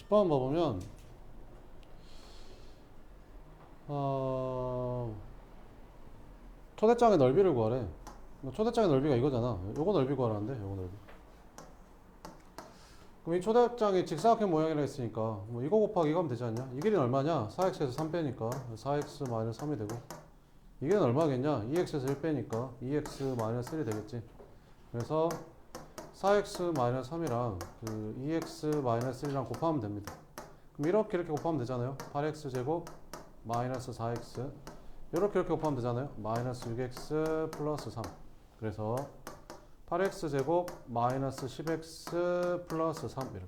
10번 봐보면 초대장의 넓이를 구하래. 초대장의 넓이가 이거잖아. 요거 넓이 구하라는데, 요거 넓이. 그럼 이 초대장이 직사각형 모양이라 했으니까 뭐 이거 곱하기 이거 하면 되지 않냐? 이 길이는 얼마냐? 4x에서 3 빼니까 4x 마이너스 3이 되고, 이 길이는 얼마겠냐? 2x에서 1 빼니까 2x 마이너스 1이 되겠지. 그래서 4x 마이너스 3이랑 그 2x 마이너스 1이랑 곱하면 됩니다. 그럼 이렇게 곱하면 되잖아요. 8x 제곱 마이너스 4x 이렇게 곱하면 되잖아요. 마이너스 6x 플러스 3. 그래서 8x 제곱 마이너스 10x 플러스 3 이렇게.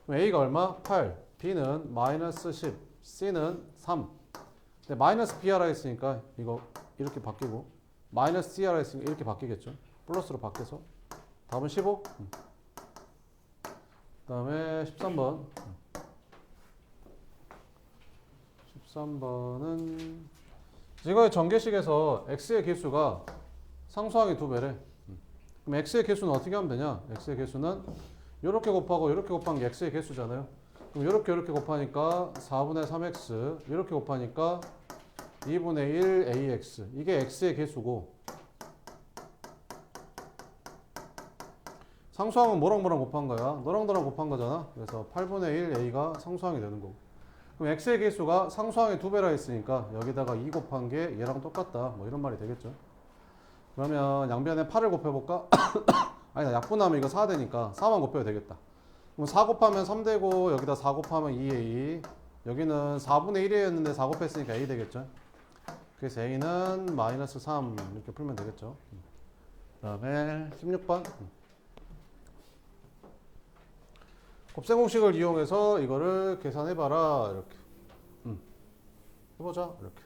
그럼 a가 얼마? 8. b는 마이너스 10. c는 3. 근데 마이너스 b하라 했으니까 이거 이렇게 바뀌고, 마이너스 c하라 했으니까 이렇게 바뀌겠죠. 플러스로 바뀌어서 답은 15. 그 다음에 13번. 13번은 이거의 전개식에서 x의 개수가 상수항이 2배래. 그럼 x의 개수는 어떻게 하면 되냐? x의 개수는 이렇게 곱하고 이렇게 곱한 게 x의 개수잖아요. 그럼 이렇게 곱하니까 4분의 3x, 이렇게 곱하니까 2분의 1 ax. 이게 x의 개수고, 상수항은 뭐랑 곱한 거야? 너랑 곱한 거잖아. 그래서 8분의 1 a가 상수항이 되는 거고. 그럼 x의 개수가 상수항의 2배라 했으니까 여기다가 2 곱한 게 얘랑 똑같다. 뭐 이런 말이 되겠죠. 그러면 양변에 8을 곱해볼까? 아니다. 약분하면 이거 4 되니까 4만 곱해도 되겠다. 그럼 4 곱하면 3 되고, 여기다 4 곱하면 2a. 여기는 4분의 1이었는데 4 곱했으니까 a 되겠죠. 그래서 a는 마이너스 3 이렇게 풀면 되겠죠. 그 다음에 16번. 곱셈 공식을 이용해서 이거를 계산해봐라. 이렇게. 해보자. 이렇게.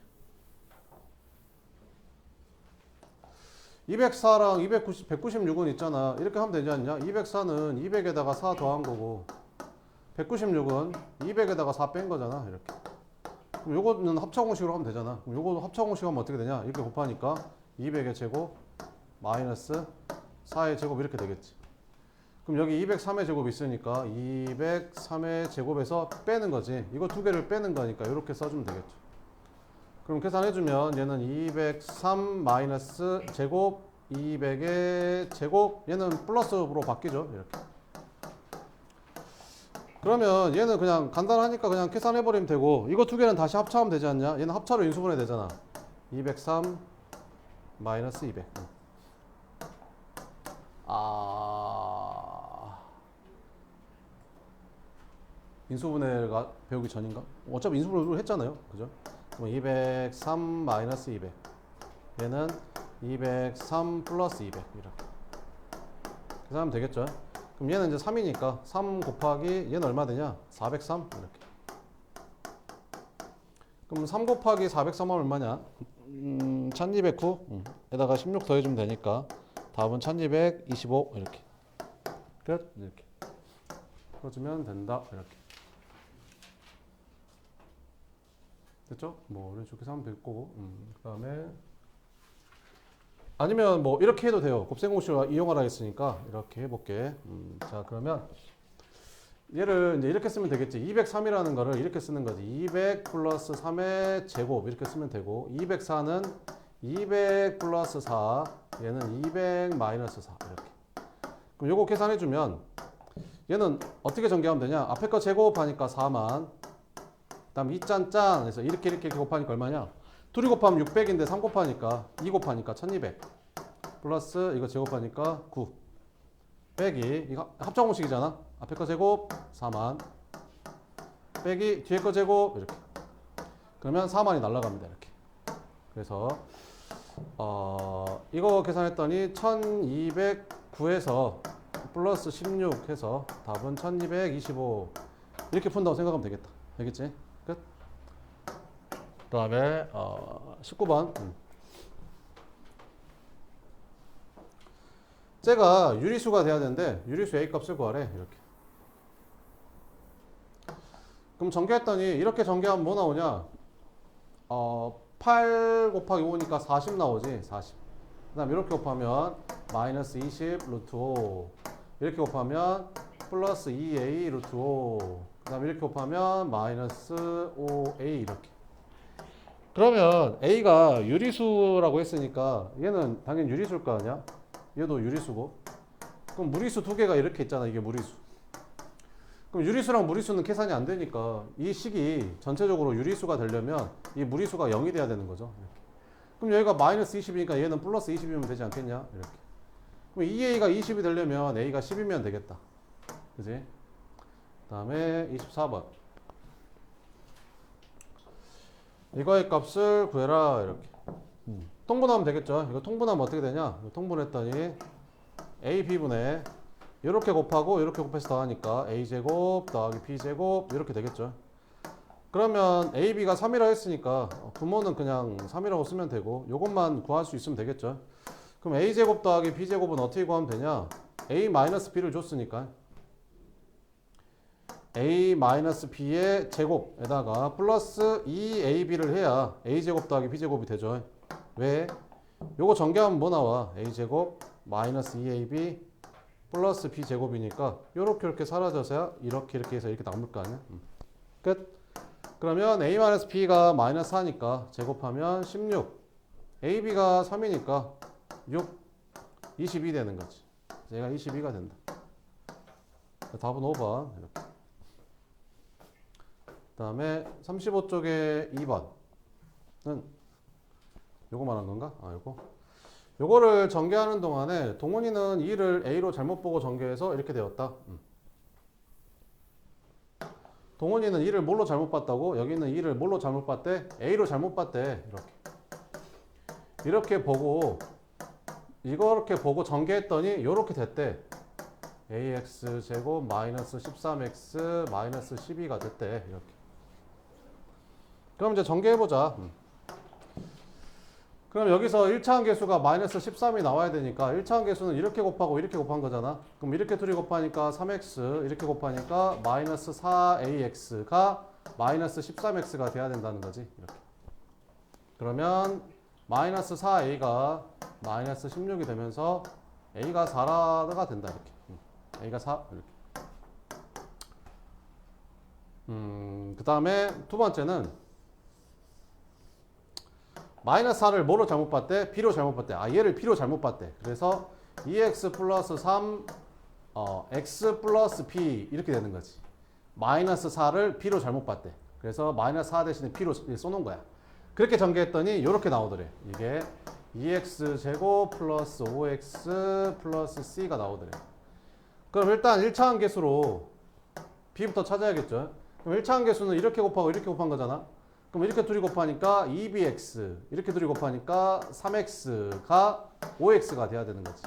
204랑 196은 있잖아. 이렇게 하면 되지 않냐? 204는 200에다가 4 더한 거고, 196은 200에다가 4 뺀 거잖아. 이렇게. 그럼 요거는 합차 공식으로 하면 되잖아. 그럼 요거 합차 공식 하면 어떻게 되냐? 이렇게 곱하니까 200의 제곱 마이너스 4의 제곱 이렇게 되겠지. 그럼 여기 203의 제곱 있으니까 203의 제곱에서 빼는 거지. 이거 두 개를 빼는 거니까 이렇게 써주면 되겠죠. 그럼 계산해주면 얘는 203 마이너스 제곱 200의 제곱, 얘는 플러스로 바뀌죠. 이렇게. 그러면 얘는 그냥 간단하니까 그냥 계산해버리면 되고, 이거 두 개는 다시 합차하면 되지 않냐? 얘는 합차로 인수분해 되잖아. 203 마이너스 200. 인수분해가 배우기 전인가? 어차피 인수분해를 했잖아요. 그죠? 그럼 203 마이너스 200. 얘는 203 플러스 200. 이렇게. 계산하면 되겠죠? 그럼 얘는 이제 3이니까 3 곱하기 얘는 얼마 되냐? 403. 이렇게. 그럼 3 곱하기 403 하면 얼마냐? 1209. 에다가 16 더해주면 되니까 답은 1225. 이렇게. 끝. 이렇게. 풀어주면 된다. 이렇게. 됐죠? 뭐 이렇게 하면 될 거고. 그 다음에 아니면 뭐 이렇게 해도 돼요. 곱셈 공식을 이용하라 했으니까 이렇게 해볼게. 자, 그러면 얘를 이제 이렇게 쓰면 되겠지. 203이라는 거를 이렇게 쓰는 거지. 200 플러스 3의 제곱 이렇게 쓰면 되고, 204는 200 플러스 4, 얘는 200 마이너스 4 이렇게. 그럼 요거 계산해주면 얘는 어떻게 전개하면 되냐? 앞에 거 제곱하니까 4만, 다음 2짠짠 해서 이렇게 곱하니까 얼마냐? 둘이 곱하면 600인데 3 곱하니까 2 곱하니까 1200 플러스 이거 제곱하니까 9 빼기 이거 합차 공식이잖아. 앞에 거 제곱 4만 빼기 뒤에 거 제곱 이렇게. 그러면 4만이 날라갑니다. 이렇게. 그래서 이거 계산했더니 1209에서 플러스 16 해서 답은 1225 이렇게 푼다고 생각하면 되겠다. 되겠지? 끝. 그 다음에 19번. 쟤가 유리수가 돼야 되는데 유리수 A 값을 구하래. 이렇게. 그럼 전개했더니 이렇게 전개하면 뭐 나오냐? 8 곱하기 5니까 40 나오지. 40. 그 다음 이렇게 곱하면 마이너스 20 루트 5. 이렇게 곱하면 플러스 2a 루트 5. 그 다음에 이렇게 곱하면 마이너스 5a 이렇게. 그러면 a가 유리수라고 했으니까 얘는 당연히 유리수일 거 아니야? 얘도 유리수고. 그럼 무리수 두 개가 이렇게 있잖아. 이게 무리수. 그럼 유리수랑 무리수는 계산이 안 되니까 이 식이 전체적으로 유리수가 되려면 이 무리수가 0이 돼야 되는 거죠. 이렇게. 그럼 여기가 마이너스 20이니까 얘는 플러스 20이면 되지 않겠냐? 이렇게. 그럼 2a가 20이 되려면 a가 10이면 되겠다. 그지? 그 다음에 24번. 이거의 값을 구해라. 이렇게. 통분하면 되겠죠. 이거 통분하면 어떻게 되냐? 통분했더니 a, b분의 이렇게 곱하고 이렇게 곱해서 더하니까 a제곱 더하기 b제곱 이렇게 되겠죠. 그러면 a, b가 3이라 했으니까 분모는 그냥 3이라고 쓰면 되고 요것만 구할 수 있으면 되겠죠. 그럼 a제곱 더하기 b제곱은 어떻게 구하면 되냐? a-b를 줬으니까 a-b의 제곱에다가 플러스 2ab를 해야 a제곱 더하기 b제곱이 되죠. 왜? 요거 전개하면 뭐 나와? a제곱 마이너스 2ab 플러스 b제곱이니까 요렇게 이렇게 사라져서야 이렇게 해서 이렇게 남을 거 아니야? 끝. 그러면 a-b가 마이너스 4니까 제곱하면 16 ab가 3이니까 6 22 되는 거지. 얘가 22가 된다. 답은 5번 이렇게. 그 다음에 35쪽에 2번은 요거 말한 건가? 요거를 전개하는 동안에 동훈이는 2를 a로 잘못 보고 전개해서 이렇게 되었다. 동훈이는 2를 뭘로 잘못 봤다고? 여기는 2를 뭘로 잘못 봤대? a로 잘못 봤대. 이렇게 보고 이렇게 보고 전개했더니 요렇게 됐대. ax 제곱 마이너스 13x 마이너스 12가 됐대. 이렇게. 그럼 이제 전개해보자. 그럼 여기서 1차항 계수가 마이너스 13이 나와야 되니까 1차항 계수는 이렇게 곱하고 이렇게 곱한 거잖아. 그럼 이렇게 둘이 곱하니까 3x 이렇게 곱하니까 마이너스 4ax가 마이너스 13x가 돼야 된다는 거지. 이렇게. 그러면 마이너스 4a가 마이너스 16이 되면서 a가 4가 된다. 이렇게. a가 4 이렇게. 그 다음에 두 번째는 마이너스 4를 뭐로 잘못 봤대? b로 잘못 봤대. 얘를 b로 잘못 봤대. 그래서 2x 플러스 3 x 플러스 b 이렇게 되는 거지. 마이너스 4를 b로 잘못 봤대. 그래서 마이너스 4 대신에 b로 써놓은 거야. 그렇게 전개했더니 이렇게 나오더래. 이게 2x 제곱 플러스 5x 플러스 c가 나오더래. 그럼 일단 1차항 계수로 b부터 찾아야겠죠. 그럼 1차항 계수는 이렇게 곱하고 이렇게 곱한 거잖아. 그럼 이렇게 둘이 곱하니까 2bx 이렇게 둘이 곱하니까 3x가 5x가 돼야 되는 거지.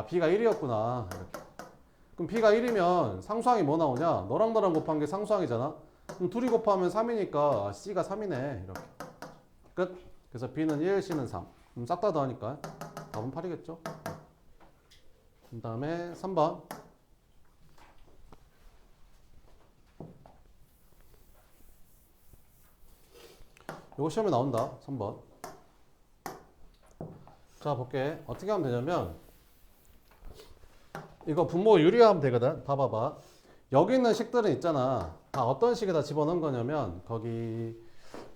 b가 1이었구나. 이렇게. 그럼 b가 1이면 상수항이 뭐 나오냐? 너랑 나랑 곱한 게 상수항이잖아. 그럼 둘이 곱하면 3이니까 c가 3이네. 이렇게. 끝. 그래서 b는 1, c는 3. 그럼 싹 다 더하니까 답은 8이겠죠. 그 다음에 3번. 이거 시험에 나온다. 3번. 자, 볼게. 어떻게 하면 되냐면 이거 분모 유리화하면 되거든. 봐봐봐. 여기 있는 식들은 있잖아. 다 어떤 식에다 집어넣은 거냐면 거기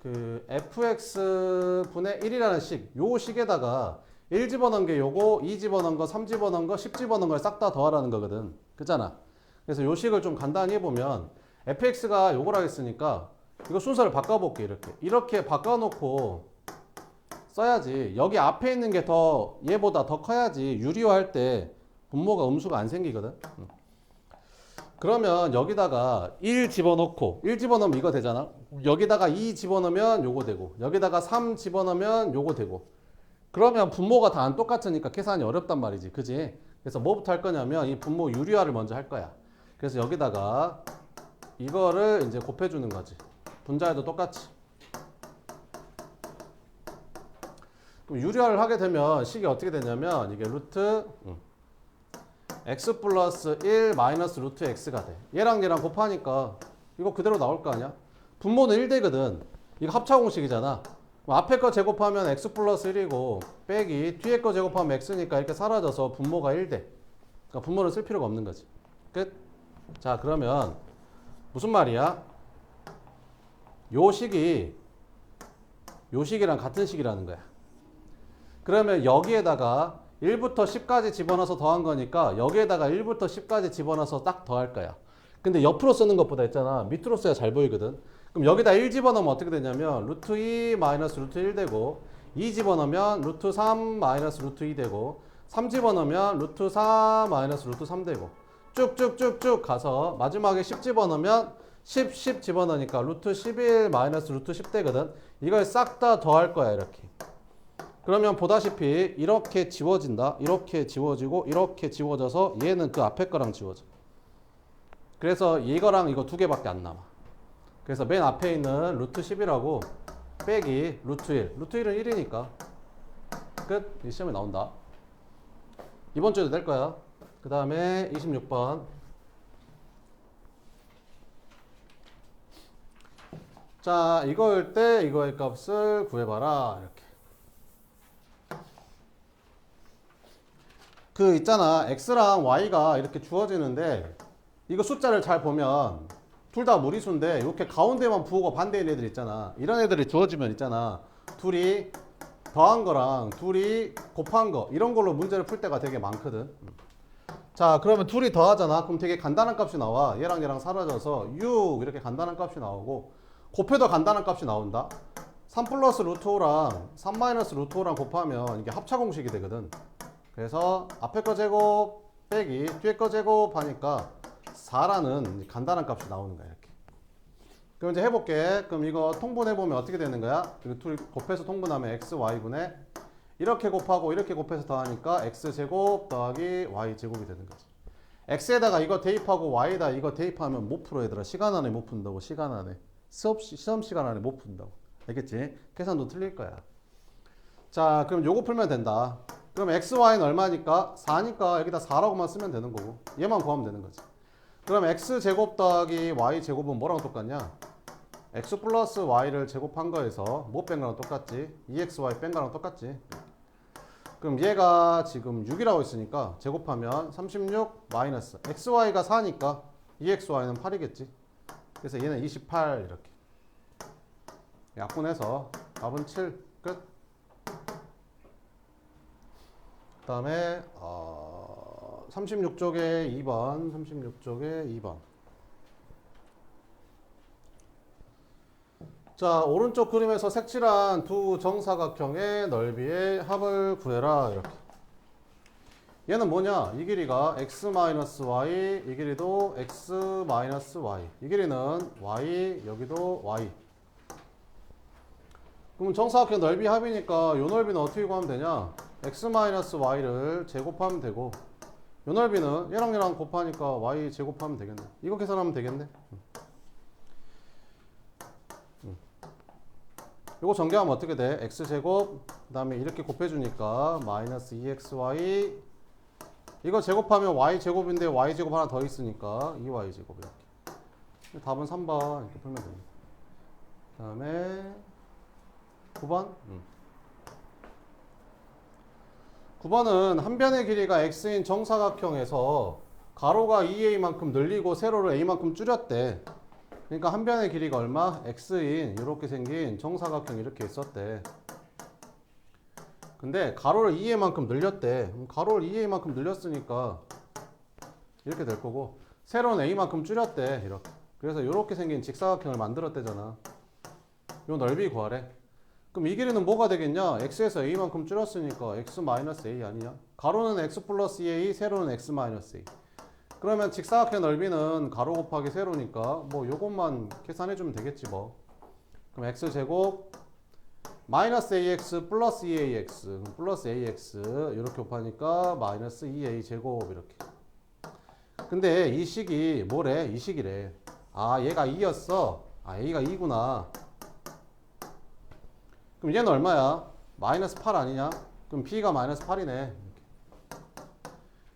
그 fx분의 1이라는 식. 요 식에다가 1 집어넣은 게 요거, 2 집어넣은 거, 3 집어넣은 거, 10 집어넣은 걸 싹 다 더하라는 거거든. 그잖아. 그래서 요 식을 좀 간단히 해보면 fx가 요거라 했으니까 이거 순서를 바꿔볼게. 이렇게 바꿔놓고 써야지. 여기 앞에 있는 게 더 얘보다 더 커야지 유리화할 때 분모가 음수가 안 생기거든. 그러면 여기다가 1 집어넣고 1 집어넣으면 이거 되잖아. 여기다가 2 집어넣으면 요거 되고 여기다가 3 집어넣으면 요거 되고 그러면 분모가 다 안 똑같으니까 계산이 어렵단 말이지. 그지? 그래서 뭐부터 할 거냐면 이 분모 유리화를 먼저 할 거야. 그래서 여기다가 이거를 이제 곱해주는 거지. 분자에도 똑같이. 그럼 유리화를 하게 되면 식이 어떻게 되냐면 이게 루트 x 플러스 1 마이너스 루트 x가 돼. 얘랑 얘랑 곱하니까 이거 그대로 나올 거 아니야? 분모는 1되거든. 이거 합차공식이잖아. 앞에 거 제곱하면 x 플러스 1이고 빼기 뒤에 거 제곱하면 x니까 이렇게 사라져서 분모가 1돼. 그러니까 분모를 쓸 필요가 없는 거지. 끝. 자, 그러면 무슨 말이야? 요 식이 요 식이랑 같은 식이라는 거야. 그러면 여기에다가 1부터 10까지 집어넣어서 더한 거니까 여기에다가 1부터 10까지 집어넣어서 딱 더할 거야. 근데 옆으로 쓰는 것보다 있잖아. 밑으로 써야 잘 보이거든. 그럼 여기다 1 집어넣으면 어떻게 되냐면 루트 2 마이너스 루트 1 되고 2 집어넣으면 루트 3 마이너스 루트 2 되고 3 집어넣으면 루트 4 마이너스 루트 3 되고 쭉쭉쭉쭉 가서 마지막에 10 집어넣으면 10 집어넣으니까 루트 11 마이너스 루트 10 되거든. 이걸 싹 다 더할 거야 이렇게. 그러면 보다시피 이렇게 지워진다. 이렇게 지워지고 이렇게 지워져서 얘는 그 앞에 거랑 지워져. 그래서 이거랑 이거 두 개밖에 안 남아. 그래서 맨 앞에 있는 루트 10이라고 빼기 루트 1. 루트 1은 1이니까 끝. 이 시험에 나온다. 이번 주에도 될 거야. 그 다음에 26번. 자, 이거일 때 이거의 값을 구해봐라. 이렇게. 그 있잖아. x랑 y가 이렇게 주어지는데 이거 숫자를 잘 보면 둘 다 무리수인데 이렇게 가운데만 부호가 반대인 애들 있잖아. 이런 애들이 주어지면 있잖아. 둘이 더한 거랑 둘이 곱한 거 이런 걸로 문제를 풀 때가 되게 많거든. 자, 그러면 둘이 더하잖아. 그럼 되게 간단한 값이 나와. 얘랑 얘랑 사라져서 6 이렇게 간단한 값이 나오고 곱해도 간단한 값이 나온다. 3 플러스 루트 5랑 3 마이너스 루트 5랑 곱하면 이게 합차 공식이 되거든. 그래서 앞에 거 제곱 빼기 뒤에 거 제곱 하니까 4라는 간단한 값이 나오는 거야 이렇게. 그럼 이제 해볼게. 그럼 이거 통분해보면 어떻게 되는 거야? 둘 곱해서 통분하면 x, y분의 이렇게 곱하고 이렇게 곱해서 더하니까 x제곱 더하기 y제곱이 되는 거지. x에다가 이거 대입하고 y에다 이거 대입하면 못 풀어 얘들아. 시간 안에 못 푼다고. 시간 안에. 시험 시간 안에 못 푼다고. 알겠지? 계산도 틀릴 거야. 자, 그럼 요거 풀면 된다. 그럼 x, y는 얼마니까? 4니까 여기다 4라고만 쓰면 되는 거고 얘만 구하면 되는 거지. 그럼 x제곱 더하기 y제곱은 뭐랑 똑같냐? x 플러스 y를 제곱한 거에서 뭐 뺀 거랑 똑같지? 2xy 뺀 거랑 똑같지? 그럼 얘가 지금 6이라고 있으니까 제곱하면 36 마이너스 xy가 4니까 2xy는 8이겠지? 그래서 얘는 28 이렇게 약분해서 답은 7 끝. 그 다음에 36쪽에 2번 36쪽에 2번. 자, 오른쪽 그림에서 색칠한 두 정사각형의 넓이의 합을 구해라 이렇게. 얘는 뭐냐? 이 길이가 x-y, 이 길이도 x-y. 이 길이는 y, 여기도 y. 그럼 정사각형 넓이 합이니까 이 넓이는 어떻게 구하면 되냐? x-y를 제곱하면 되고 이 넓이는 얘랑 얘랑 곱하니까 y 제곱하면 되겠네. 이거 계산하면 되겠네. 이거 전개하면 어떻게 돼? x제곱 그 다음에 이렇게 곱해주니까 마이너스 2xy 이거 제곱하면 y제곱인데 y제곱 하나 더 있으니까 2y제곱 이렇게. 답은 3번 이렇게 풀면 됩니다. 그 다음에 9번 9번은 한 변의 길이가 x인 정사각형에서 가로가 2a만큼 늘리고 세로를 a만큼 줄였대. 그러니까 한 변의 길이가 얼마? x인 이렇게 생긴 정사각형이 이렇게 있었대. 근데 가로를 2a만큼 늘렸대. 그럼 가로를 2a만큼 늘렸으니까 이렇게 될 거고 세로는 a만큼 줄였대. 이렇게. 그래서 이렇게 생긴 직사각형을 만들었대잖아. 요 넓이 구하래. 그럼 이 길이는 뭐가 되겠냐? x에서 a만큼 줄였으니까 x-a 아니냐? 가로는 x 플러스 a, 세로는 x-a. 그러면 직사각형 넓이는 가로 곱하기 세로니까 뭐 요것만 계산해주면 되겠지 뭐. 그럼 x제곱 마이너스 ax 플러스 2ax 플러스 ax 이렇게 곱하니까 마이너스 2a 제곱 이렇게. 근데 이 식이 뭐래? 이 식이래. 아, 얘가 2였어. 아, a가 2구나. 그럼 얘는 얼마야? 마이너스 8 아니냐? 그럼 b가 마이너스 8이네.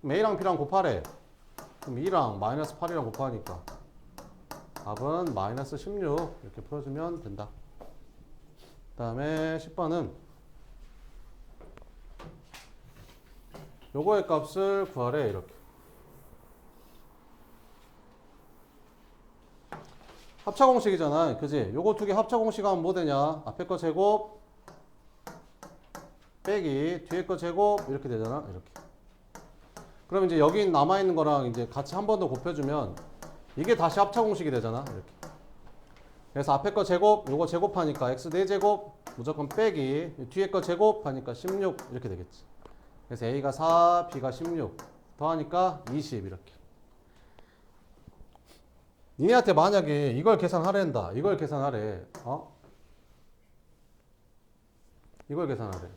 그럼 a랑 b랑 곱하래. 그럼 2랑 마이너스 8이랑 곱하니까 답은 마이너스 16 이렇게 풀어주면 된다. 그 다음에 10번은 요거의 값을 구하래 이렇게. 합차 공식이잖아. 그지? 요거 두 개 합차 공식하면 뭐 되냐? 앞에 거 제곱 빼기 뒤에 거 제곱 이렇게 되잖아. 이렇게. 그럼 이제 여기 남아있는 거랑 이제 같이 한 번 더 곱해주면 이게 다시 합차 공식이 되잖아. 이렇게. 그래서 앞에 거 제곱, 요거 제곱하니까 x 4제곱 무조건 빼기 뒤에 거 제곱하니까 16 이렇게 되겠지. 그래서 a가 4, b가 16 더하니까 20 이렇게. 니네한테 만약에 이걸 계산하랜다. 이걸 계산하래. 이걸 계산하래.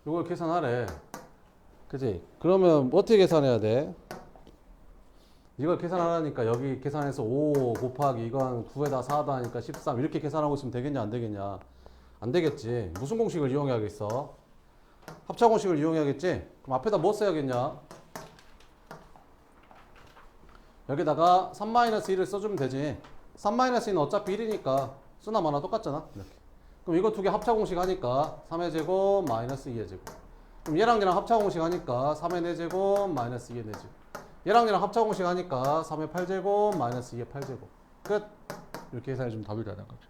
이걸 계산하래. 그지? 그러면 어떻게 계산해야 돼? 이걸 계산하라니까 여기 계산해서 5 곱하기 이건 9에다 4다 하니까 13 이렇게 계산하고 있으면 되겠냐 안 되겠냐? 안 되겠지. 무슨 공식을 이용해야겠어? 합차 공식을 이용해야겠지? 그럼 앞에다 뭐 써야겠냐? 여기다가 3-1을 써주면 되지. 3-2는 어차피 1이니까 쓰나 마나 똑같잖아. 이렇게. 그럼 이거 두 개 합차 공식 하니까 3의 제곱 마이너스 2의 제곱. 그럼 얘랑 얘랑 합차 공식 하니까 3의 4제곱 마이너스 2의 4제곱. 얘랑 얘랑 합차 공식 하니까 3의 8제곱 마이너스 2의 8제곱. 끝. 이렇게 계산해주면 답이 되는 거죠.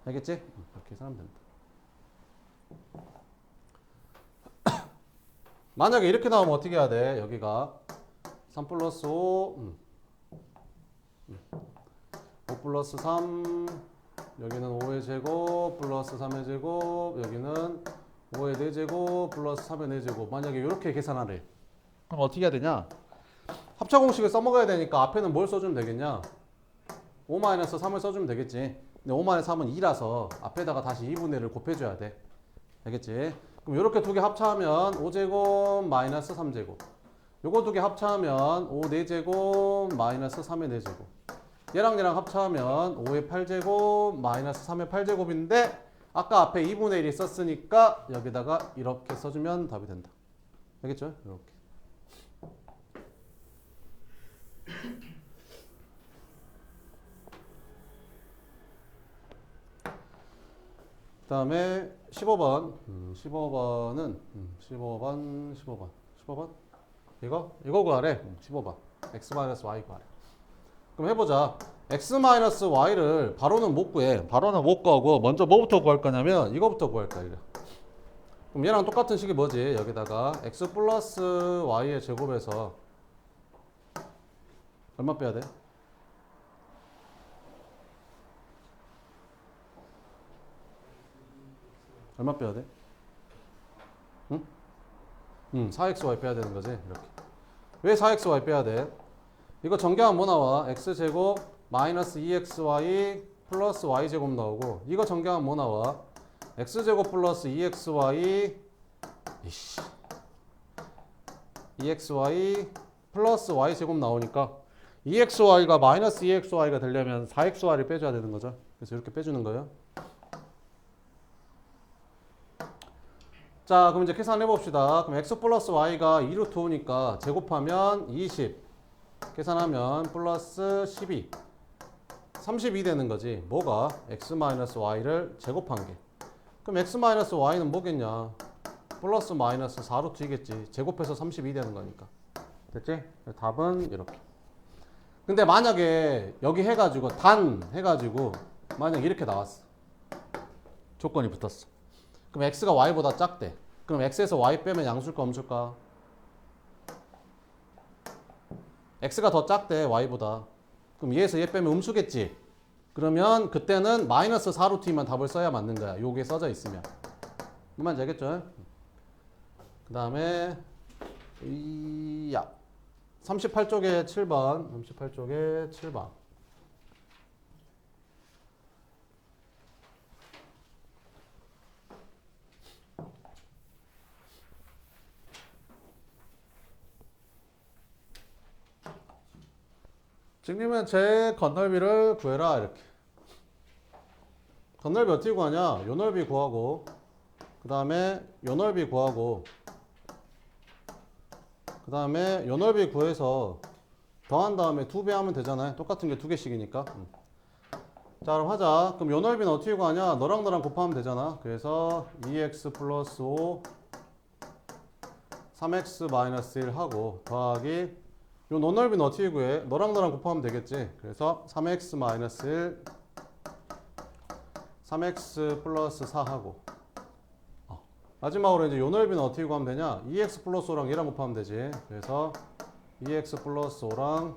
알겠지? 이렇게 계산하면 된다. 만약에 이렇게 나오면 어떻게 해야 돼? 여기가 3 플러스 5 5 플러스 3 여기는 5의 제곱 플러스 3의 제곱 여기는 5의 4제곱 플러스 3의 4제곱. 만약에 이렇게 계산하래. 그럼 어떻게 해야 되냐? 합차 공식을 써먹어야 되니까 앞에는 뭘 써주면 되겠냐? 5-3을 써주면 되겠지. 근데 5-3은 2라서 앞에다가 다시 2분의 1을 곱해줘야 돼. 알겠지? 그럼 이렇게 두 개 합차하면 5제곱 마이너스 3제곱. 요거 두 개 합차하면 5 4제곱 마이너스 3의 4제곱. 얘랑 얘랑 합차하면 5의 8제곱 마이너스 3의 8제곱인데 아까 앞에 2분의 1이 썼으니까 여기다가 이렇게 써주면 답이 된다. 알겠죠? 이렇게. 그 다음에 15번. 15번은 15번. 이거 구하래. 15번. x-y 구하래. 그럼 해보자. x-y를 바로는 못 구해. 바로는 못 구하고 먼저 뭐부터 구할 거냐면 이거부터 구할 거야. 이거. 그럼 얘랑 똑같은 식이 뭐지? 여기다가 x 플러스 y의 제곱에서 얼마 빼야 돼? 얼마 빼야 돼? 응? 4xy 빼야 되는 거지. 이렇게. 왜 4xy 빼야 돼? 이거 전개하면 뭐 나와? x제곱 마이너스 2xy 플러스 y제곱 나오고 이거 전개하면 뭐 나와? x제곱 플러스 2xy 2xy 플러스 y제곱 나오니까 2xy가 마이너스 2xy가 되려면 4xy를 빼줘야 되는 거죠. 그래서 이렇게 빼주는 거예요. 자, 그럼 이제 계산해 봅시다. 그럼 x 플러스 y가 2루트 5니까 제곱하면 20 계산하면 플러스 12 32 되는 거지. 뭐가? x 마이너스 y를 제곱한 게. 그럼 x 마이너스 y는 뭐겠냐? 플러스 마이너스 4루트 2겠지. 제곱해서 32 되는 거니까. 됐지? 답은 이렇게. 근데 만약에 여기 해가지고 단 해가지고 만약 이렇게 나왔어. 조건이 붙었어. 그럼 x가 y보다 작대. 그럼 x에서 y 빼면 양수일까 음수일까? x가 더 작대 y보다. 그럼 얘에서 얘 빼면 음수겠지. 그러면 그때는 마이너스 4루트이면 답을 써야 맞는 거야. 요게 써져 있으면. 무슨 말인지 알겠죠? 그 다음에 38쪽에 7번. 38쪽에 7번. 증리면 제 건널비를 구해라. 이렇게. 건널비 어떻게 구하냐? 요 넓이 구하고 그 다음에 요 넓이 구하고 그 다음에 요 넓이 구해서 더한 다음에 2배 하면 되잖아요. 똑같은 게 2개씩이니까. 자, 그럼 하자. 그럼 요 넓이는 어떻게 구하냐? 너랑 나랑 곱하면 되잖아. 그래서 2x 플러스 5 3x 마이너스 1 하고 더하기 요 논넓이는 어떻게 구해? 너랑 나랑 곱하면 되겠지. 그래서 3x 마이너스 1 3x 플러스 4 하고 마지막으로 이제 요 넓이는 어떻게 구하면 되냐? 2x 플러스 5랑 얘랑 곱하면 되지. 그래서 2x 플러스 5랑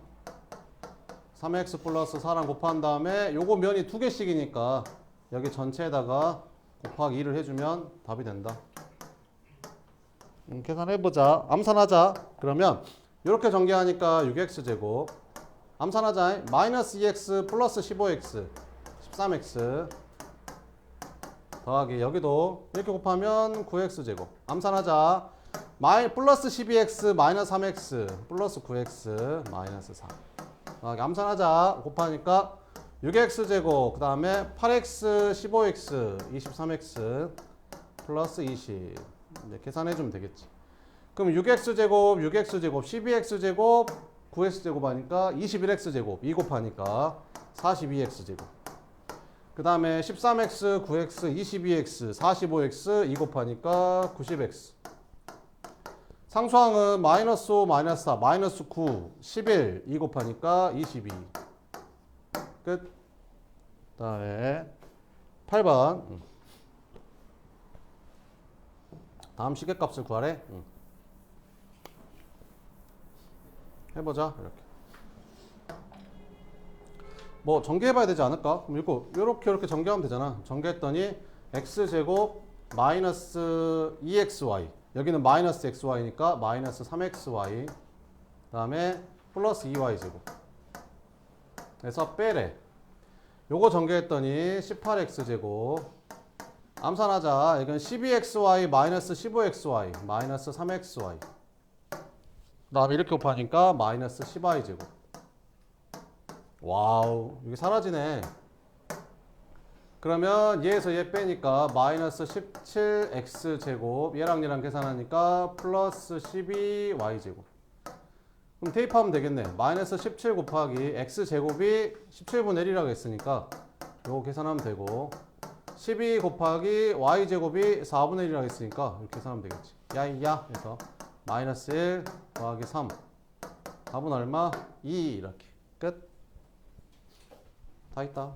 3x 플러스 4랑 곱한 다음에 요거 면이 두 개씩이니까 여기 전체에다가 곱하기 2를 해주면 답이 된다. 계산해보자. 암산하자. 그러면 이렇게 전개하니까 6x제곱 암산하자. 마이너스 2x 플러스 15x 13x 더하기 여기도 이렇게 곱하면 9x제곱 암산하자. 플러스 12x 마이너스 3x 플러스 9x 마이너스 4 더하기 암산하자. 곱하니까 6x제곱 그 다음에 8x 15x 23x 플러스 20 네, 계산해주면 되겠지. 그럼 6x제곱 6x제곱 12x제곱 9x제곱 하니까 21x제곱 2 곱하니까 42x제곱 그 다음에 13x 9x 22x 45x 2 곱하니까 90x 상수항은 마이너스 5 마이너스 4 마이너스 9 11 2 곱하니까 22 끝. 그 다음에 8번 다음 시계값을 구하래. 해보자. 이렇게 뭐 전개해봐야 되지 않을까? 그럼 이렇게 전개하면 되잖아. 전개했더니 x제곱 마이너스 2xy 여기는 마이너스 xy니까 마이너스 3xy 그 다음에 플러스 2y제곱 그래서 빼래. 요거 전개했더니 18x제곱 암산하자. 이건 12xy 마이너스 15xy 마이너스 3xy 그 다음에 이렇게 곱하니까 마이너스 10y제곱 와우 이게 사라지네. 그러면 얘에서 얘 빼니까 마이너스 17x제곱 얘랑 계산하니까 플러스 12y제곱 그럼 대입하면 되겠네. 마이너스 17 곱하기 x제곱이 17분의 1이라고 했으니까 요거 계산하면 되고 12 곱하기 y제곱이 4분의 1이라고 했으니까 이렇게 계산하면 되겠지. 야이야 해서 마이너스 1 더하기 3 답은 얼마? 2 이렇게 끝. 다 있다.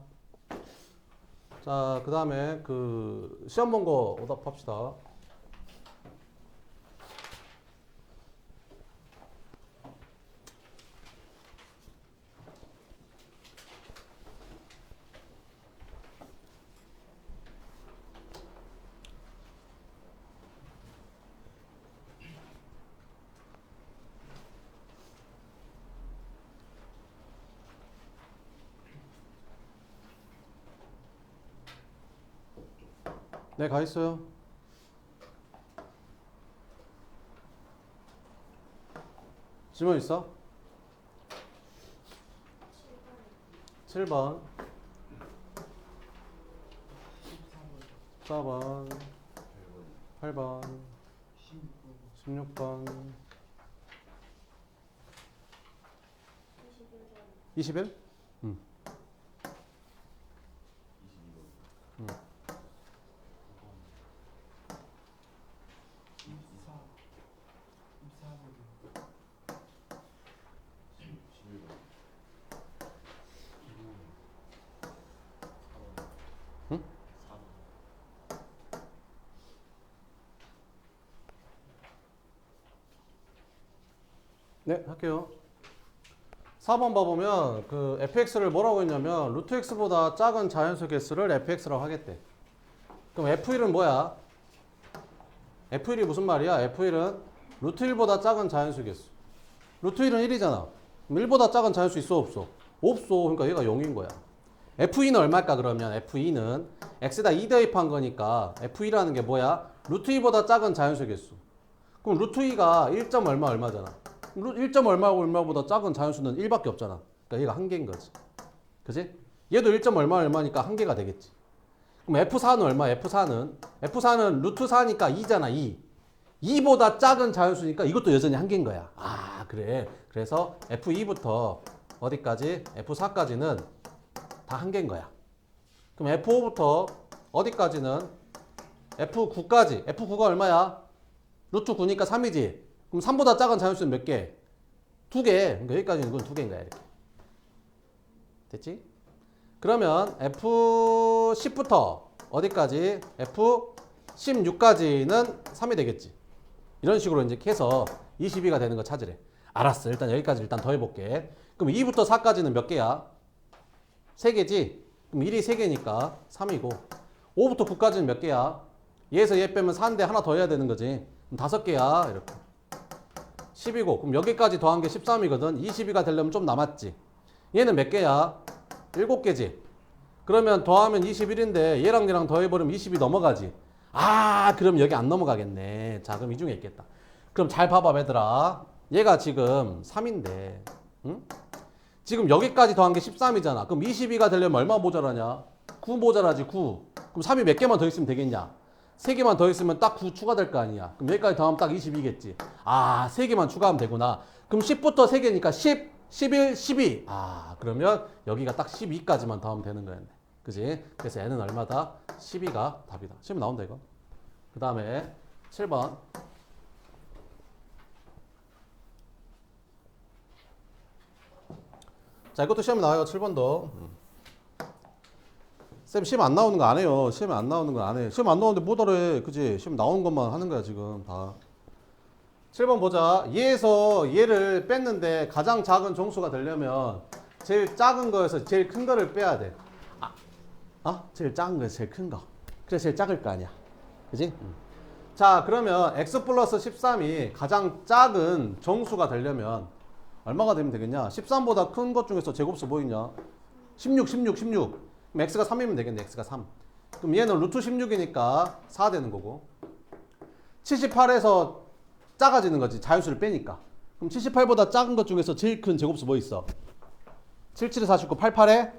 자, 그 다음에 그 시험 본 거 오답합시다. 네, 가 있어요. 질문 있어? 7번 4번 8번 16번 21? 응. 응. 응? 네, 할게요. 4번 봐보면 그 fx를 뭐라고 했냐면 루트 x보다 작은 자연수 개수를 fx라고 하겠대. 그럼 f1은 뭐야? f1이 무슨 말이야? f1은 루트 1보다 작은 자연수 개수. 루트 1은 1이잖아. 그럼 1보다 작은 자연수 있어 없어? 없어. 그러니까 얘가 0인 거야. f2는 얼마일까 그러면? f2는 x에다 2 대입한 거니까 f2라는 게 뭐야? 루트 2보다 작은 자연수 개수. 그럼 루트 2가 1. 얼마잖아. 1. 얼마보다 작은 자연수는 1밖에 없잖아. 그러니까 얘가 한 개인 거지. 그지? 얘도 1. 얼마니까 한 개가 되겠지. 그럼 F4는 얼마? F4는 루트 4니까 2잖아. 2. 2보다 작은 자연수니까 이것도 여전히 한 개인 거야. 아, 그래. 그래서 F2부터 어디까지? F4까지는 다 한 개인 거야. 그럼 F5부터 어디까지는? F9까지. F9가 얼마야? 루트 9니까 3이지. 그럼 3보다 작은 자연수는 몇 개? 2개. 그러니까 여기까지는 이건 2개인 거야. 이렇게. 됐지? 그러면 F10부터 어디까지? F16까지는 3이 되겠지. 이런 식으로 이제 해서 22가 되는 거 찾으래. 알았어. 일단 여기까지 일단 더해볼게. 그럼 2부터 4까지는 몇 개야? 3개지? 그럼 1이 3개니까 3이고 5부터 9까지는 몇 개야? 얘에서 얘 빼면 4인데 하나 더 해야 되는 거지. 그럼 5개야. 이렇게. 10이고 그럼 여기까지 더한 게 13이거든. 22가 되려면 좀 남았지. 얘는 몇 개야? 7개지. 그러면 더하면 21인데 얘랑 얘랑 더해버리면 20이 넘어가지. 아 그럼 여기 안 넘어가겠네. 자 그럼 이 중에 있겠다. 그럼 잘 봐봐 얘들아. 얘가 지금 3인데 응? 지금 여기까지 더한 게 13이잖아. 그럼 22가 되려면 얼마 모자라냐? 9 모자라지 9. 그럼 3이 몇 개만 더 있으면 되겠냐? 3개만 더 있으면 딱 9 추가될 거 아니야. 그럼 여기까지 더하면 딱 22겠지. 아 3개만 추가하면 되구나. 그럼 10부터 3개니까 10, 11, 12. 아 그러면 여기가 딱 12까지만 더하면 되는 거였네. 그지? 그래서 n은 얼마다? 12가 답이다. 시험 나온다 이거. 그 다음에 7번. 자 이것도 시험에 나와요. 7번도. 쌤 시험 안 나오는 거 안 해요. 시험에 안 나오는 거 안 해. 시험 안 나오는데 못 알아. 그지? 시험 나오는 것만 하는 거야 지금 다. 7번 보자. 얘에서 얘를 뺐는데 가장 작은 정수가 되려면 제일 작은 거에서 제일 큰 거를 빼야 돼. 제일 작은 거에서 제일 큰 거. 그래서 제일 작을 거 아니야. 그지? 자 그러면 x 플러스 13이 가장 작은 정수가 되려면 얼마가 되면 되겠냐? 13보다 큰 것 중에서 제곱수 뭐 있냐? 16, 16, 16. 그럼 x가 3이면 되겠네. x가 3. 그럼 얘는 루트 16이니까 4 되는 거고. 78에서 작아지는 거지. 자연수를 빼니까. 그럼 78보다 작은 것 중에서 제일 큰 제곱수 뭐 있어? 77에 49, 88에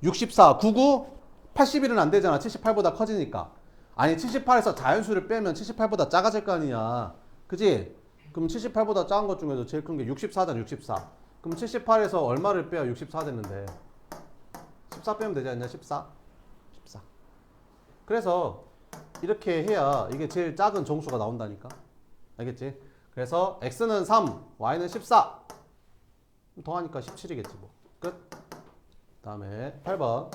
64, 99, 81은 안 되잖아. 78보다 커지니까. 아니 78에서 자연수를 빼면 78보다 작아질 거 아니야. 그지? 그럼 78보다 작은 것 중에서 제일 큰 게 64잖아. 64. 그럼 78에서 얼마를 빼야 64 됐는데? 14 빼면 되지 않냐? 14. 14. 그래서 이렇게 해야 이게 제일 작은 정수가 나온다니까. 알겠지? 그래서 x는 3, y는 14. 더하니까 17이겠지 뭐. 끝. 다음에 8번.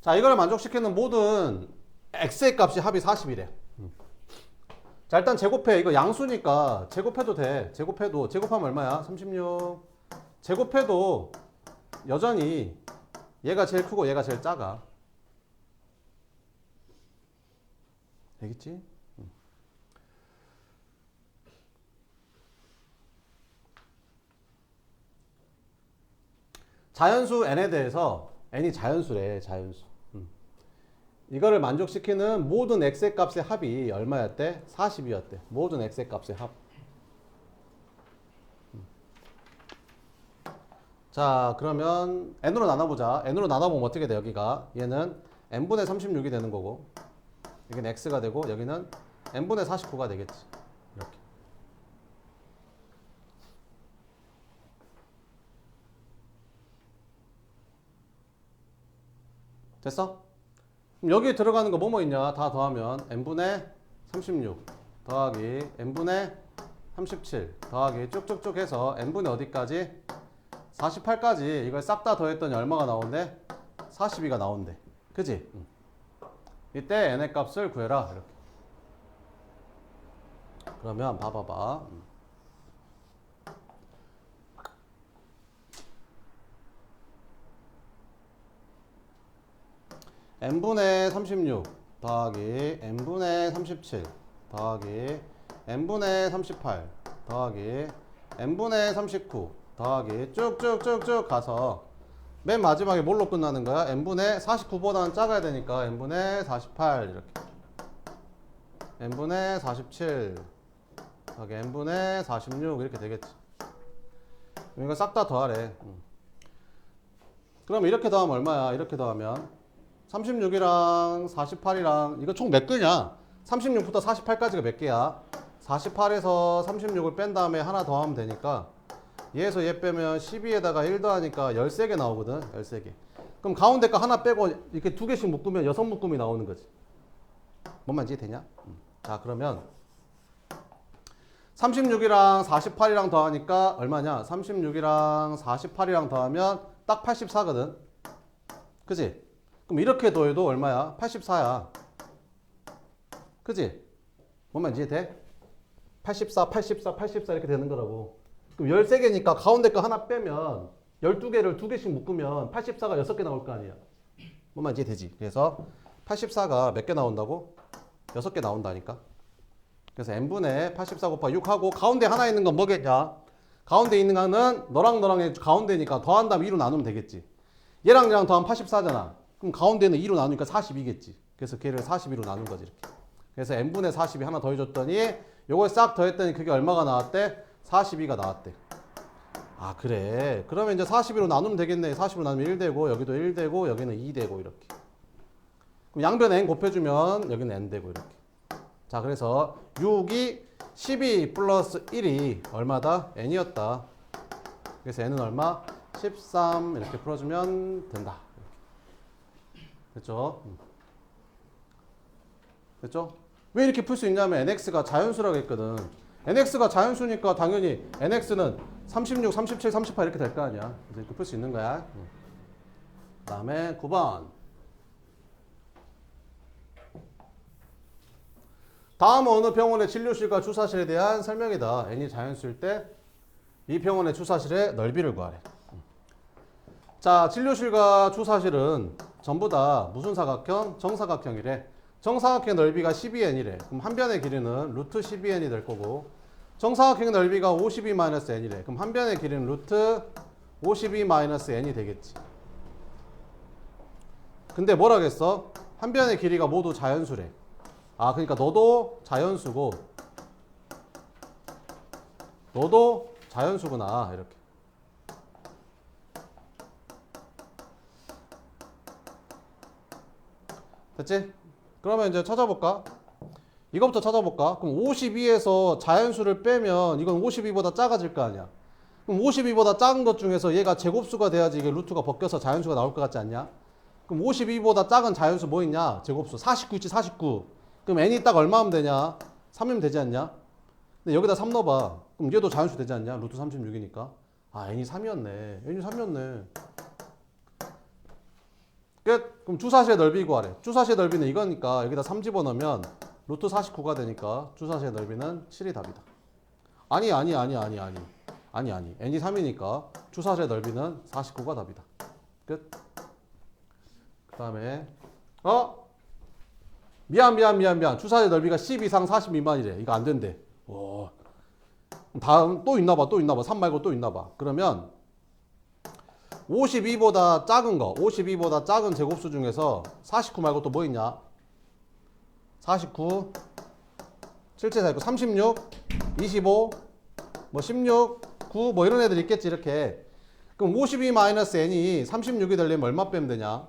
자 이걸 만족시키는 모든 x의 값이 합이 40이래. 자 일단 제곱해. 이거 양수니까 제곱해도 돼. 제곱하면 얼마야? 36. 제곱해도 여전히 얘가 제일 크고 얘가 제일 작아. 되겠지? 자연수 n에 대해서 n이 자연수래. 자연수. 이거를 만족시키는 모든 x의 값의 합이 얼마였대? 40이었대. 모든 x의 값의 합. 자 그러면 n으로 나눠보자. n으로 나눠보면 어떻게 돼? 여기가 얘는 n분의 36이 되는 거고 여기는 x가 되고 여기는 n분의 49가 되겠지. 이렇게. 됐어? 그럼 여기에 들어가는 거 뭐뭐 있냐? 다 더하면 n분의 36 더하기 n분의 37 더하기 쭉쭉쭉 해서 n분의 어디까지? 48까지 이걸 싹 다 더했더니 얼마가 나온대? 42가 나온대. 그지? 이때 n의 값을 구해라. 이렇게. 그러면 봐봐봐. n분의 36 더하기 n분의 37 더하기 n분의 38 더하기 n분의 39 더하기 쭉쭉쭉쭉 가서 맨 마지막에 뭘로 끝나는 거야? n분의 49보다는 작아야 되니까 n분의 48 이렇게 n분의 47 더하기 n분의 46 이렇게 되겠지. 이거 싹 다 더하래. 그럼 이렇게 더하면 얼마야? 이렇게 더하면 36이랑 48이랑 이거 총 몇 개냐? 36부터 48까지가 몇 개야? 48에서 36을 뺀 다음에 하나 더 하면 되니까 얘에서 얘 빼면 12에다가 1 더하니까 13개 나오거든. 13개. 그럼 가운데 거 하나 빼고 이렇게 두 개씩 묶으면 6묶음이 나오는 거지. 뭔 말인지 되냐? 자, 그러면 36이랑 48이랑 더하니까 얼마냐? 36이랑 48이랑 더하면 딱 84거든. 그지? 그럼 이렇게 더해도 얼마야? 84야. 그지? 뭔 말인지 이해돼? 84, 84, 84 이렇게 되는 거라고. 그럼 13개니까 가운데 거 하나 빼면 12개를 2개씩 묶으면 84가 6개 나올 거 아니야. 뭔 말인지 이해되지? 그래서 84가 몇 개 나온다고? 6개 나온다니까. 그래서 n분의 84 곱하기 6하고 가운데 하나 있는 건 뭐겠냐? 가운데 있는 거는 너랑 너랑의 가운데니까 더한 다음에 2로 나누면 되겠지. 얘랑 얘랑 더하면 84잖아. 그럼 가운데는 2로 나누니까 42겠지. 그래서 걔를 42로 나눈 거지 이렇게. 그래서 n분의 40이 하나 더해줬더니 요걸 싹 더했더니 그게 얼마가 나왔대? 42가 나왔대. 아 그래. 그러면 이제 42로 나누면 되겠네. 40으로 나누면 1 되고 여기도 1 되고 여기는 2 되고 이렇게. 그럼 양변 n 곱해주면 여기는 n 되고 이렇게. 자 그래서 6이 12 플러스 1이 얼마다? n이었다. 그래서 n은 얼마? 13 이렇게 풀어주면 된다. 됐죠? 됐죠? 왜 이렇게 풀 수 있냐면 nx가 자연수라고 했거든. nx가 자연수니까 당연히 nx는 36, 37, 38 이렇게 될 거 아니야. 그래서 이렇게 풀 수 있는 거야. 그 다음에 9번. 다음은 어느 병원의 진료실과 주사실에 대한 설명이다. n이 자연수일 때 이 병원의 주사실의 넓이를 구하래. 자, 진료실과 주사실은 전부 다 무슨 사각형? 정사각형이래. 정사각형 넓이가 12n이래. 그럼 한 변의 길이는 루트 12n이 될 거고 정사각형 넓이가 52-n이래. 그럼 한 변의 길이는 루트 52-n이 되겠지. 근데 뭐라겠어? 한 변의 길이가 모두 자연수래. 아, 그러니까 너도 자연수고 너도 자연수구나 이렇게. 됐지? 그러면 이제 찾아볼까? 이거부터 찾아볼까? 그럼 52에서 자연수를 빼면 이건 52보다 작아질 거 아니야. 그럼 52보다 작은 것 중에서 얘가 제곱수가 돼야지 이게 루트가 벗겨서 자연수가 나올 것 같지 않냐? 그럼 52보다 작은 자연수 뭐 있냐? 제곱수 49 있지 49. 그럼 n이 딱 얼마 하면 되냐? 3이면 되지 않냐? 근데 여기다 3 넣어봐. 그럼 얘도 자연수 되지 않냐? 루트 36이니까. 아 n이 3이었네. n이 3이었네. 끝. 그럼 주사시의 넓이 구하래. 주사시의 넓이는 이거니까 여기다 3 집어넣으면 루트 49가 되니까 주사시의 넓이는 7이 답이다. 아니. n이 3이니까 주사시의 넓이는 49가 답이다. 끝. 그 다음에 미안. 주사시의 넓이가 10 이상 40 미만이래. 이거 안 된대. 오. 다음 또 있나봐. 3 말고 또 있나봐. 그러면 52보다 작은 거, 52보다 작은 제곱수 중에서 49 말고 또 뭐 있냐? 49, 7체 있고 36, 25, 뭐 16, 9, 뭐 이런 애들 있겠지, 이렇게. 그럼 52-n이 36이 되려면 얼마 빼면 되냐?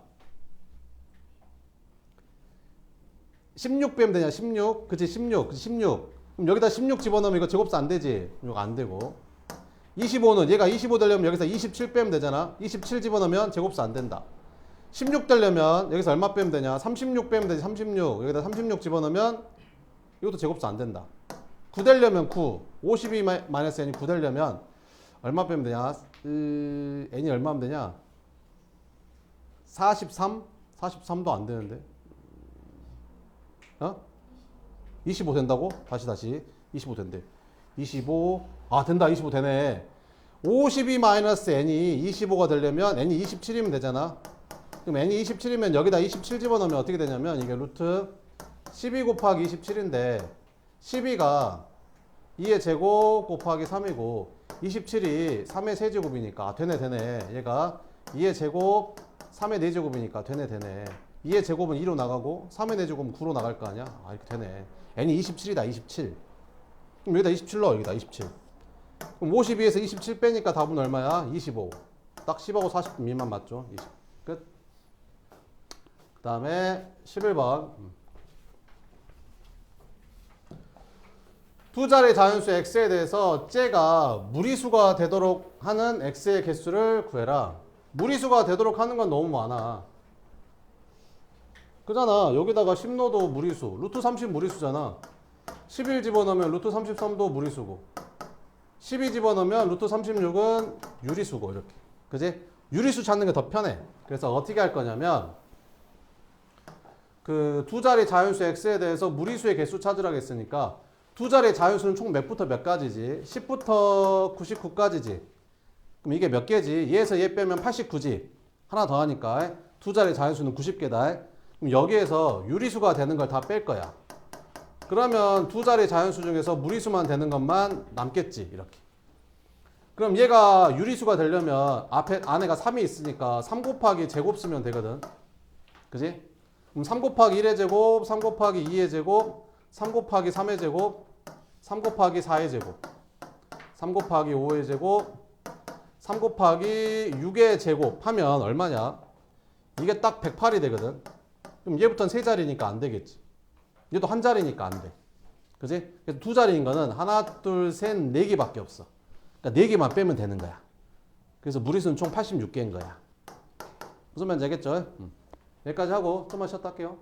16 빼면 되냐? 16. 그치, 16. 그럼 여기다 16 집어넣으면 이거 제곱수 안 되지? 이거 안 되고. 25는 얘가 25 되려면 여기서 27 빼면 되잖아. 27 집어넣으면 제곱수 안 된다. 16 되려면 여기서 얼마 빼면 되냐? 36 빼면 되지. 36. 여기다 36 집어넣으면 이것도 제곱수 안 된다. 9 되려면 9. 52-n이 9 되려면 얼마 빼면 되냐? n이 얼마 하면 되냐? 43? 43도 안 되는데. 25 된다고? 다시. 25 된대. 25. 아, 된다. 25 되네. 52-n이 25가 되려면 n이 27이면 되잖아. 그럼 n이 27이면 여기다 27 집어넣으면 어떻게 되냐면 이게 루트 12 곱하기 27인데 12가 2의 제곱 곱하기 3이고 27이 3의 세제곱이니까 되네. 얘가 2의 제곱 3의 4제곱이니까 되네. 2의 제곱은 2로 나가고 3의 4제곱은 9로 나갈 거 아니야? 아, 이렇게 되네. n이 27이다. 27. 그럼 여기다 27 넣어. 여기다 27. 그럼 52에서 27 빼니까 답은 얼마야? 25. 딱 10하고 40 미만 맞죠? 20. 끝. 그 다음에 11번. 두 자리 자연수 x에 대해서 쟤가 무리수가 되도록 하는 x의 개수를 구해라. 무리수가 되도록 하는 건 너무 많아. 그잖아. 여기다가 10 넣어도 무리수. 루트 30 무리수잖아. 11 집어넣으면 루트 33도 무리수고 12 집어넣으면 루트 36은 유리수고 이렇게. 그지? 유리수 찾는 게 더 편해. 그래서 어떻게 할 거냐면 그 두 자리 자연수 x에 대해서 무리수의 개수 찾으라고 했으니까 두 자리 자연수는 총 몇부터 몇 가지지? 10부터 99까지지. 그럼 이게 몇 개지? 얘에서 얘 빼면 89지. 하나 더 하니까 두 자리 자연수는 90개다. 그럼 여기에서 유리수가 되는 걸 다 뺄 거야. 그러면 두 자리 자연수 중에서 무리수만 되는 것만 남겠지. 이렇게. 그럼 얘가 유리수가 되려면 안에가 3이 있으니까 3 곱하기 제곱 쓰면 되거든. 그지? 그럼 3 곱하기 1의 제곱, 3 곱하기 2의 제곱, 3 곱하기 3의 제곱, 3 곱하기 4의 제곱, 3 곱하기 5의 제곱, 3 곱하기 6의 제곱 하면 얼마냐? 이게 딱 108이 되거든. 그럼 얘부터는 세 자리니까 안 되겠지. 얘도 한 자리니까 안 돼. 그지? 그래서 두 자리인 거는 하나, 둘, 셋, 네 개밖에 없어. 그러니까 네 개만 빼면 되는 거야. 그래서 무리수는 총 86개인 거야. 무슨 말인지 알겠죠? 여기까지 하고 좀만 쉬었다 할게요.